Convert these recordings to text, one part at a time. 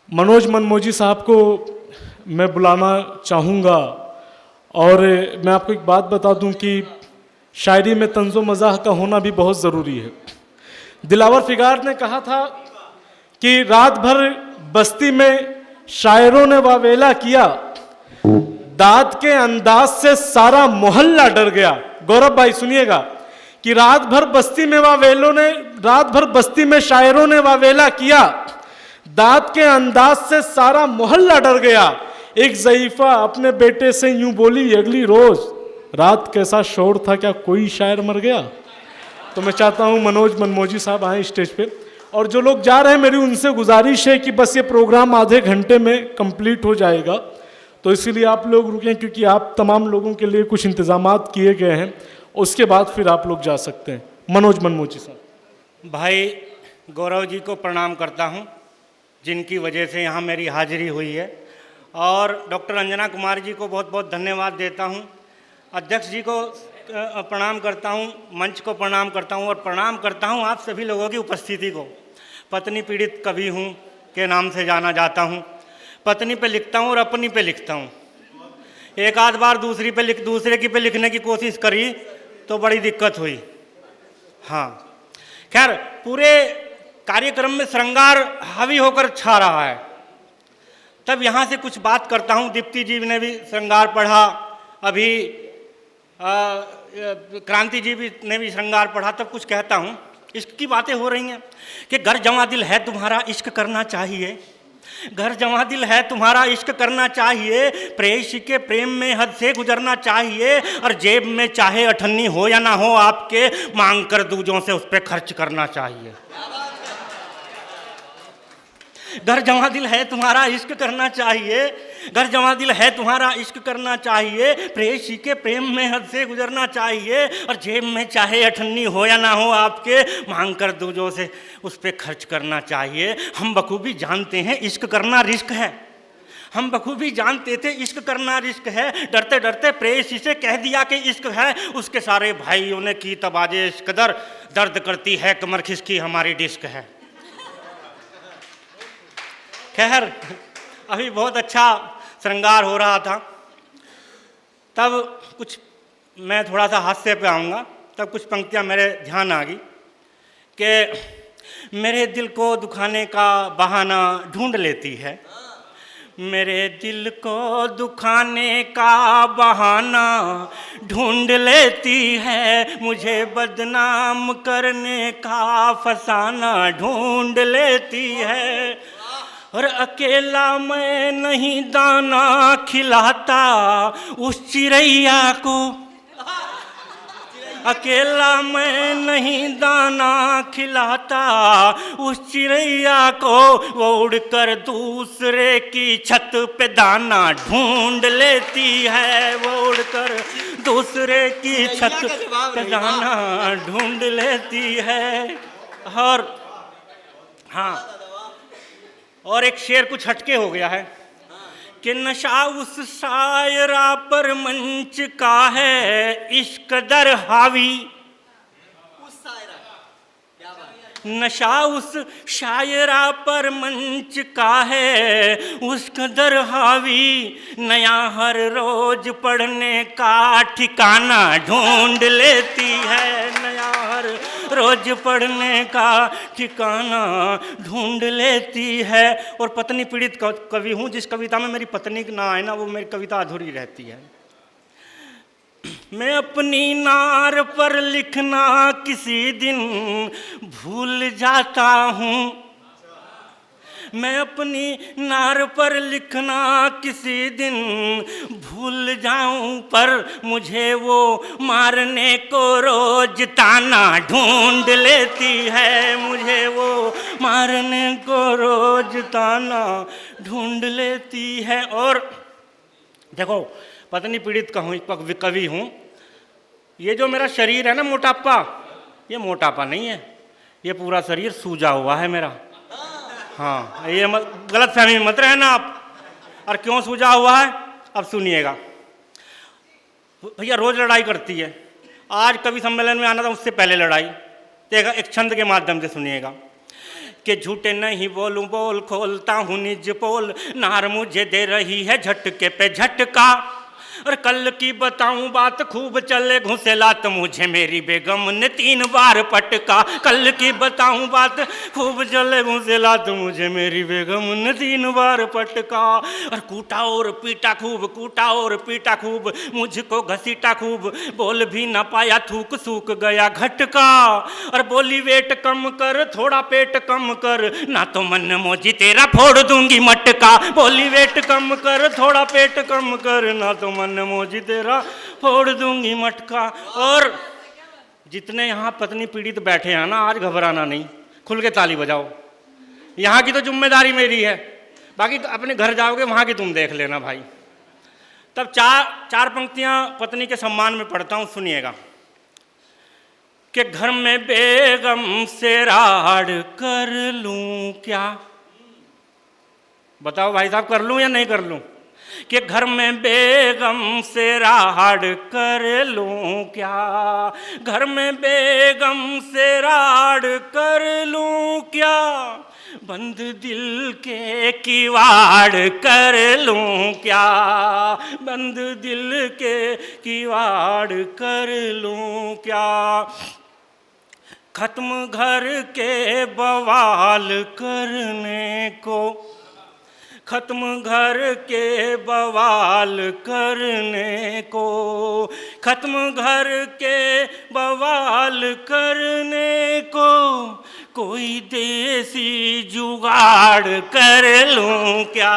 मनोज मनमोजी साहब को मैं बुलाना चाहूँगा। और मैं आपको एक बात बता दूं कि शायरी में तंज़ो मज़ाह का होना भी बहुत ज़रूरी है। दिलावर फिगार ने कहा था कि रात भर बस्ती में शायरों ने वावेला किया, दाद के अंदाज से सारा मोहल्ला डर गया। गौरव भाई सुनिएगा कि रात भर बस्ती में शायरों ने वावेला किया, दाद के अंदाज से सारा मोहल्ला डर गया। एक ज़ईफ़ा अपने बेटे से यूं बोली अगली रोज, रात कैसा शोर था क्या कोई शायर मर गया। तो मैं चाहता हूं मनोज मनमोजी साहब आए स्टेज पे। और जो लोग जा रहे हैं मेरी उनसे गुजारिश है कि बस ये प्रोग्राम आधे घंटे में कंप्लीट हो जाएगा, तो इसीलिए आप लोग रुकें क्योंकि आप तमाम लोगों के लिए कुछ इंतजामात किए गए हैं, उसके बाद फिर आप लोग जा सकते हैं। मनोज मनमोजी साहब। भाई गौरव जी को प्रणाम करता हूं, जिनकी वजह से यहाँ मेरी हाजिरी हुई है, और डॉक्टर अंजना कुमार जी को बहुत बहुत धन्यवाद देता हूं, अध्यक्ष जी को प्रणाम करता हूं, मंच को प्रणाम करता हूं, और प्रणाम करता हूं आप सभी लोगों की उपस्थिति को। पत्नी पीड़ित कवि हूं के नाम से जाना जाता हूं। पत्नी पे लिखता हूं और अपनी पे लिखता हूं। एक आध बार दूसरे की पे लिखने की कोशिश करी तो बड़ी दिक्कत हुई। हाँ, खैर पूरे कार्यक्रम में श्रृंगार हावी होकर छा रहा है, तब यहाँ से कुछ बात करता हूँ। दीप्ति जी ने भी श्रृंगार पढ़ा, अभी क्रांति जी भी ने भी श्रृंगार पढ़ा, तब कुछ कहता हूँ। इश्क की बातें हो रही हैं कि घर जवां दिल है तुम्हारा इश्क करना चाहिए, घर जवां दिल है तुम्हारा इश्क करना चाहिए, प्रेयसी के प्रेम में हद से गुजरना चाहिए, और जेब में चाहे अठन्नी हो या ना हो आपके, मांग कर दूजों से उस पर खर्च करना चाहिए। घर जवां दिल है तुम्हारा इश्क करना चाहिए, घर जवां दिल है तुम्हारा इश्क करना चाहिए, प्रेयसी के प्रेम में हद से गुजरना चाहिए, और जेब में चाहे अठन्नी हो या ना हो आपके, मांग कर दूजों से उस पर खर्च करना चाहिए। हम बखूबी जानते हैं इश्क करना रिस्क है, हम बखूबी जानते थे इश्क करना रिस्क है, डरते डरते प्रेयसी से कह दिया कि इश्क है, उसके सारे भाइयों ने की तबाजे इस कदर, दर्द करती है कमर खिसकी हमारी डिस्क है। खैर अभी बहुत अच्छा श्रृंगार हो रहा था, तब कुछ मैं थोड़ा सा हास्य पे आऊँगा, तब कुछ पंक्तियाँ मेरे ध्यान आ गई कि मेरे दिल को दुखाने का बहाना ढूंढ लेती है, मेरे दिल को दुखाने का बहाना ढूंढ लेती है, मुझे बदनाम करने का फसाना ढूंढ लेती है, और अकेला मैं नहीं दाना खिलाता उस चिड़ैया को, अकेला मैं नहीं दाना खिलाता उस चिड़ैया को, वो उड़कर दूसरे की छत पे दाना ढूंढ लेती है, वो उड़कर दूसरे की छत पे दाना ढूंढ लेती है। और हाँ, और एक शेर कुछ हटके हो गया है कि नशा उस शायरा पर मंच का है इश्क दर हावी, नशा उस शायरा पर मंच का है उश्क दर हावी, नया हर रोज पढ़ने का ठिकाना ढूंढ लेती है, नया हर रोज पढ़ने का ठिकाना ढूंढ लेती है। और पत्नी पीड़ित कवि हूँ, जिस कविता में मेरी पत्नी ना आए ना, वो मेरी कविता अधूरी रहती है। मैं अपनी नार पर लिखना किसी दिन भूल जाता हूँ, मैं अपनी नार पर लिखना किसी दिन भूल जाऊं, पर मुझे वो मारने को रोज ताना ढूंढ लेती है, मुझे वो मारने को रोज ताना ढूंढ लेती है। और देखो पत्नी पीड़ित कवि हूँ, ये जो मेरा शरीर है ना मोटापा, ये मोटापा नहीं है, ये पूरा शरीर सूजा हुआ है मेरा। हाँ, ये गलत फहमी मत रहना आप। और क्यों सूजा हुआ है अब सुनिएगा। भैया रोज लड़ाई करती है, आज कवि सम्मेलन में आना था उससे पहले लड़ाई, तो एक छंद के माध्यम से सुनिएगा कि झूठे नहीं बोलूं बोल खोलता हूँ निज पोल, नार मुझे दे रही है झटके पे झटका। और कल की बताऊं बात खूब चले घुसेलात, मुझे मेरी बेगम ने 3 बार पटका। कल की बताऊं बात खूब चले घुसेलात, मुझे मेरी बेगम ने 3 बार पटका। और कूटा और पीटा खूब, कूटा और पीटा खूब, मुझको घसीटा खूब, बोल भी ना पाया थूक सूख गया घटका। और बोली वेट कम कर थोड़ा पेट कम कर, ना तो मन मोजी तेरा फोड़ दूंगी मटका। बोली वेट कम कर थोड़ा पेट कम कर, ना तो मन मोजी तेरा फोड़ दूंगी मटका। और जितने यहाँ पत्नी पीड़ित बैठे हैं ना, आज घबराना नहीं, खुल के ताली बजाओ। यहाँ की तो जिम्मेदारी मेरी है, बाकी तो अपने घर जाओगे वहाँ की तुम देख लेना भाई। तब चार पंक्तियाँ पत्नी के सम्मान में पढ़ता हूँ, सुनिएगा। कि घर में बेगम से राड़ कर लूं क्या, बताओ भाई साहब, कर लूं या नहीं कर लूं? कि घर में बेगम से राड़ कर लूं क्या, घर में बेगम से राड़ कर लूं क्या, बंद दिल के किवाड़ कर लूं क्या, बंद दिल के किवाड़ कर लूं क्या। खत्म घर के बवाल करने को, खत्म घर के बवाल करने को, खत्म घर के बवाल करने को, कोई देसी जुगाड़ कर लूं क्या,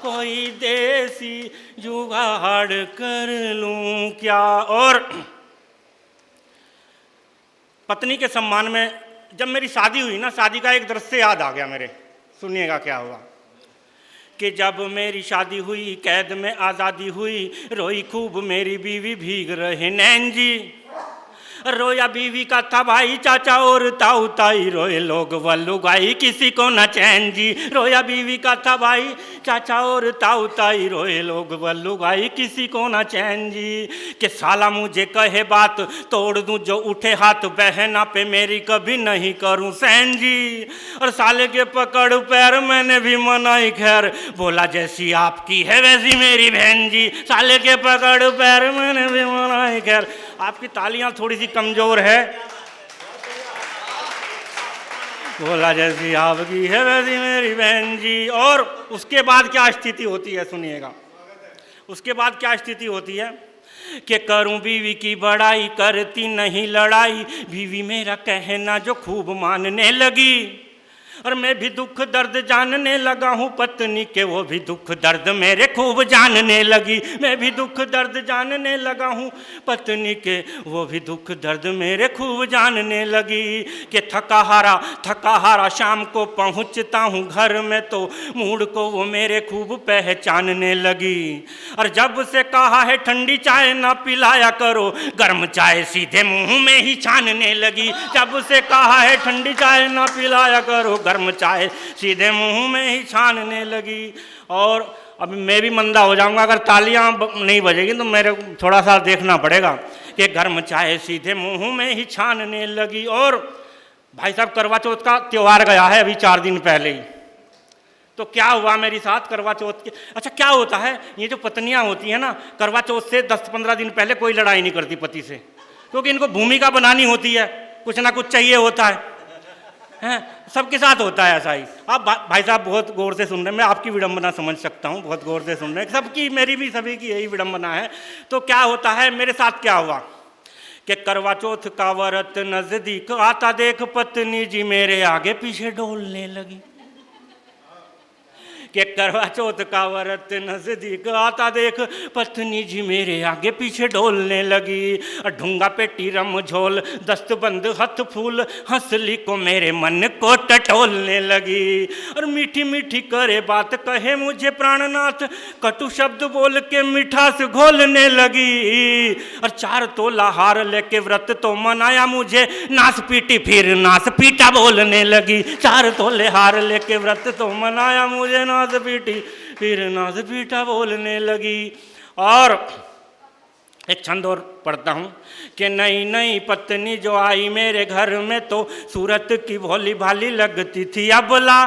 कोई देसी जुगाड़ कर लूं क्या। और पत्नी के सम्मान में जब मेरी शादी हुई ना, शादी का एक दृश्य याद आ गया मेरे, सुनिएगा क्या हुआ। कि जब मेरी शादी हुई कैद में आज़ादी हुई, रोई खूब मेरी बीवी भीग रहे नैन जी। रोया बीवी का था भाई चाचा और ताऊ ताई, रोए लोग वल्लू गाई किसी को न चैन जी। रोया बीवी का था भाई चाचा और ताऊ ताई, रोए लोग वल्लू गाई किसी को न चैन जी। कि साला मुझे कहे बात तोड़ दूं जो उठे हाथ, बहना पे मेरी कभी नहीं करूं सहन जी। और साले के पकड़ पैर मैंने भी मनाई खैर, बोला जैसी आपकी है वैसी मेरी बहन जी। साले के पकड़ पैर मैंने भी मनाई खैर। आपकी तालियां थोड़ी सी कमजोर है। बोला जैसी आपकी है वैसी मेरी बहन जी। और उसके बाद क्या स्थिति होती है सुनिएगा, उसके बाद क्या स्थिति होती है। कि करूं बीवी की बड़ाई करती नहीं लड़ाई, बीवी मेरा कहना जो खूब मानने लगी। और मैं भी दुख दर्द जानने लगा हूँ पत्नी के, वो भी दुख दर्द मेरे खूब जानने लगी। मैं भी दुख दर्द जानने लगा हूँ पत्नी के, वो भी दुख दर्द मेरे खूब जानने लगी। कि थका हारा शाम को पहुँचता हूँ घर में, तो मूड को वो मेरे खूब पहचानने लगी। और जब से कहा है ठंडी चाय ना पिलाया करो, गर्म चाय सीधे मुँह में ही छानने लगी। जब से कहा है ठंडी चाय ना पिलाया करो, गर्म चाय सीधे मुंह में ही छानने लगी। और अब मैं भी मंदा हो जाऊंगा अगर तालियां नहीं बजेगी, तो मेरे थोड़ा सा देखना पड़ेगा। कि गर्म चाय सीधे मुंह में ही छानने लगी। और भाई साहब करवा चौथ का त्योहार गया है अभी 4 दिन पहले ही, तो क्या हुआ मेरे साथ करवा चौथ के। अच्छा क्या होता है, ये जो पत्नियां होती हैं ना, करवा चौथ से 10-15 दिन पहले कोई लड़ाई नहीं करती पति से, क्योंकि इनको भूमिका बनानी होती है, कुछ ना कुछ चाहिए होता है। सबके साथ होता है ऐसा ही। आप भाई साहब बहुत गौर से सुन रहे हैं, मैं आपकी विडंबना समझ सकता हूँ, बहुत गौर से सुन रहे हैं, सबकी मेरी भी सभी की यही विडंबना है। तो क्या होता है, मेरे साथ क्या हुआ कि करवा चौथ का व्रत नजदीक आता देख पत्नी जी मेरे आगे पीछे डोलने लगी। कि करवा चौथ का व्रत नजदीक आता देख पत्नी जी मेरे आगे पीछे डोलने लगी। ढूंगा पेटी रम झोल दस्तबंद हथ फूल, हंसली को मेरे मन को टटोलने लगी। और मीठी मीठी करे बात कहे मुझे प्राणनाथ, कटु शब्द बोल के मिठास घोलने लगी। और 4 तोला हार लेके व्रत तो मनाया मुझे, नास पीटी फिर नास पीटा बोलने लगी। 4 तोले हार लेके व्रत तो मनाया मुझे, नाज पीटी फिर नाज पीटा बोलने लगी। और एक छंद और पढ़ता हूँ कि नई नई पत्नी जो आई मेरे घर में तो सूरत की भोली भाली लगती थी अबला,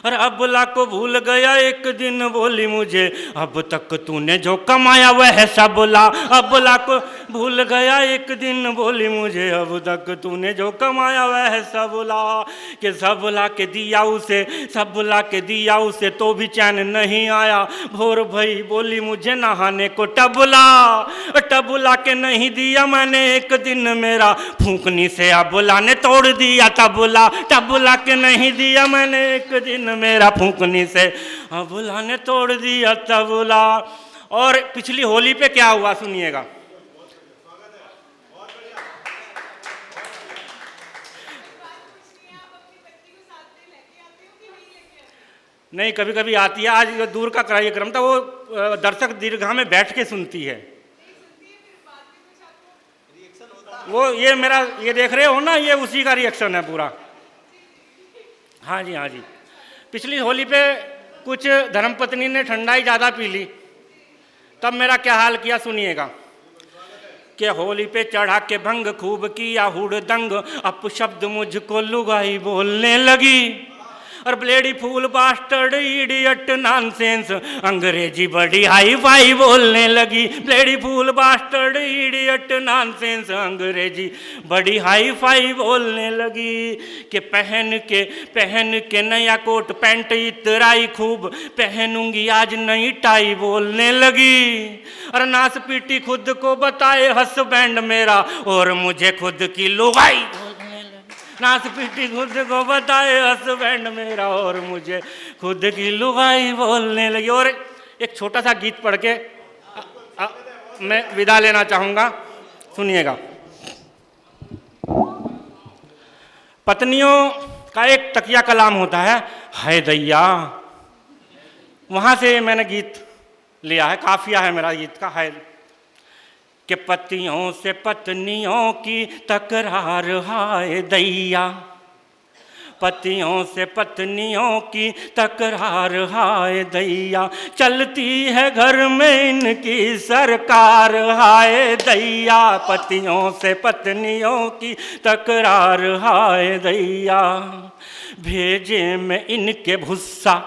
और अबला को भूल गया एक दिन बोली मुझे अब तक तूने जो कमाया वह सबला। अबला को भूल गया एक दिन बोली मुझे अब तक तूने जो कमाया वह सबला। कि सबला के दिया उसे, सबला के दिया उसे तो भी चैन नहीं आया। भोर भई बोली मुझे नहाने को टबला, टबला के नहीं दिया मैंने एक दिन मेरा फूंकनी से अबला ने तोड़ दिया तबला। टबला के नहीं दिया मैंने एक दिन मेरा फूंकनी से अबला ने तोड़ दिया तबला। और पिछली होली पे क्या हुआ सुनिएगा। नहीं, कभी कभी आती है। आज दूर का कार्यक्रम था, वो दर्शक दीर्घा में बैठ के सुनती है। वो ये मेरा ये देख रहे हो ना, ये उसी का रिएक्शन है पूरा। हाँ जी, हाँ जी। पिछली होली पे कुछ धर्मपत्नी ने ठंडाई ज़्यादा पी ली, तब मेरा क्या हाल किया सुनिएगा। कि होली पे चढ़ा के भंग खूब किया हुड़दंग, अपशब्द मुझको लुगाई बोलने लगी। और ब्लेडी फूल बास्टर्ड इडियट नॉनसेंस, अंग्रेजी बड़ी हाई फाई बोलने लगी। ब्लेडी फूल बास्टर्ड इडियट नॉनसेंस, अंग्रेजी बड़ी हाई फाई बोलने लगी। कि पहन के नया कोट पैंट इतराई खूब, पहनूंगी आज नई टाई बोलने लगी। और नास पीटी खुद को बताए हस्बैंड मेरा, और मुझे खुद की लुगाई नाच पीटी खुद को बताए हस्बैंड मेरा, और मुझे खुद की लुगाई बोलने लगी। और एक छोटा सा गीत पढ़ के मैं विदा लेना चाहूँगा, सुनिएगा। पत्नियों का एक तकिया कलाम होता है, हाय दैया। वहाँ से मैंने गीत लिया है, काफिया है मेरा गीत का, है कि पतियों से पत्नियों की तकरार हाय दैया, पतियों से पत्नियों की तकरार हाय दैया, चलती है घर में इनकी सरकार हाय दैया, पतियों से पत्नियों की तकरार हाय दैया। भेजे में इनके भुस्सा,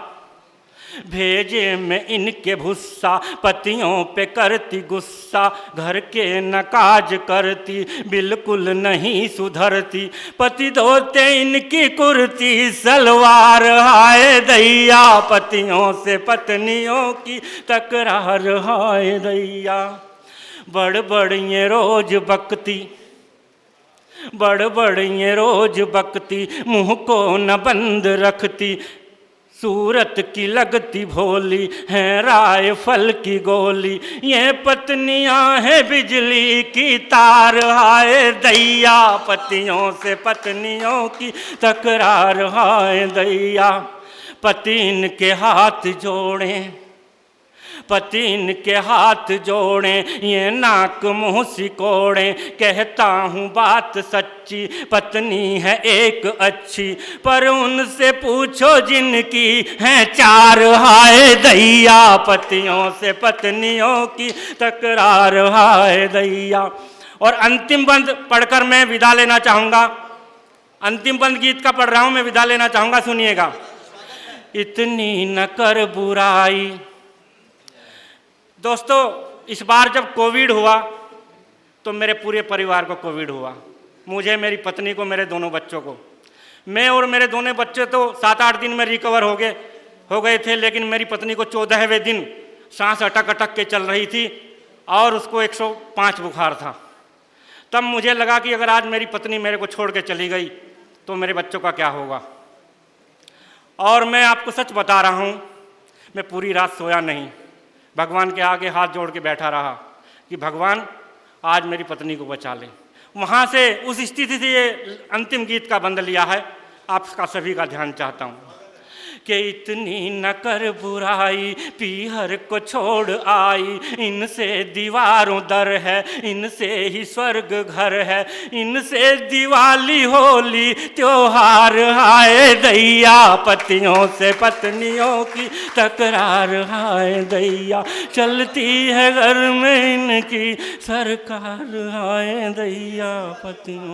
भेजे में इनके भुस्सा, पतियों पे करती गुस्सा, घर के नकाज करती बिल्कुल नहीं सुधरती, पति धोते इनकी कुर्ती सलवार हाय दैया, पतियों से पत्नियों की तकरार हाय दैया। बड़ ये रोज बकती, बड़ ये रोज बकती, मुँह को न बंद रखती, सूरत की लगती भोली है राय फल की गोली, ये पत्नियां हैं बिजली की तार हाय दैया, पतियों से पत्नियों की तकरार हाय दैया। पति इनके हाथ जोड़ें, पति इनके हाथ जोड़ें, ये नाक मुँह सिकोड़ें, कहता हूँ बात सच्ची, पत्नी है एक अच्छी, पर उनसे पूछो जिनकी हैं चार हाय दैया, पतियों से पत्नियों की तकरार हाय दैया। और अंतिम बंद पढ़कर मैं विदा लेना चाहूँगा, अंतिम बंद गीत का पढ़ रहा हूँ, मैं विदा लेना चाहूँगा, सुनिएगा। इतनी न कर बुराई। दोस्तों, इस बार जब कोविड हुआ तो मेरे पूरे परिवार को कोविड हुआ, मुझे, मेरी पत्नी को, मेरे दोनों बच्चों को। मैं और मेरे दोनों बच्चे तो 7-8 दिन में रिकवर हो गए थे, लेकिन मेरी पत्नी को 14वें दिन सांस अटक अटक के चल रही थी और उसको 105 बुखार था। तब मुझे लगा कि अगर आज मेरी पत्नी मेरे को छोड़ के चली गई तो मेरे बच्चों का क्या होगा। और मैं आपको सच बता रहा हूँ, मैं पूरी रात सोया नहीं, भगवान के आगे हाथ जोड़ के बैठा रहा कि भगवान आज मेरी पत्नी को बचा ले। वहाँ से, उस स्थिति से ये अंतिम गीत का बंद लिया है, आपका सभी का ध्यान चाहता हूँ कि इतनी न कर बुराई, पीहर को छोड़ आई। इनसे दीवारों दर है, इनसे ही स्वर्ग घर है, इनसे दिवाली होली त्योहार आए दैया। पतियों से पत्नियों की तकरार आए दैया, चलती है घर में इनकी सरकार आए दैया। पतियों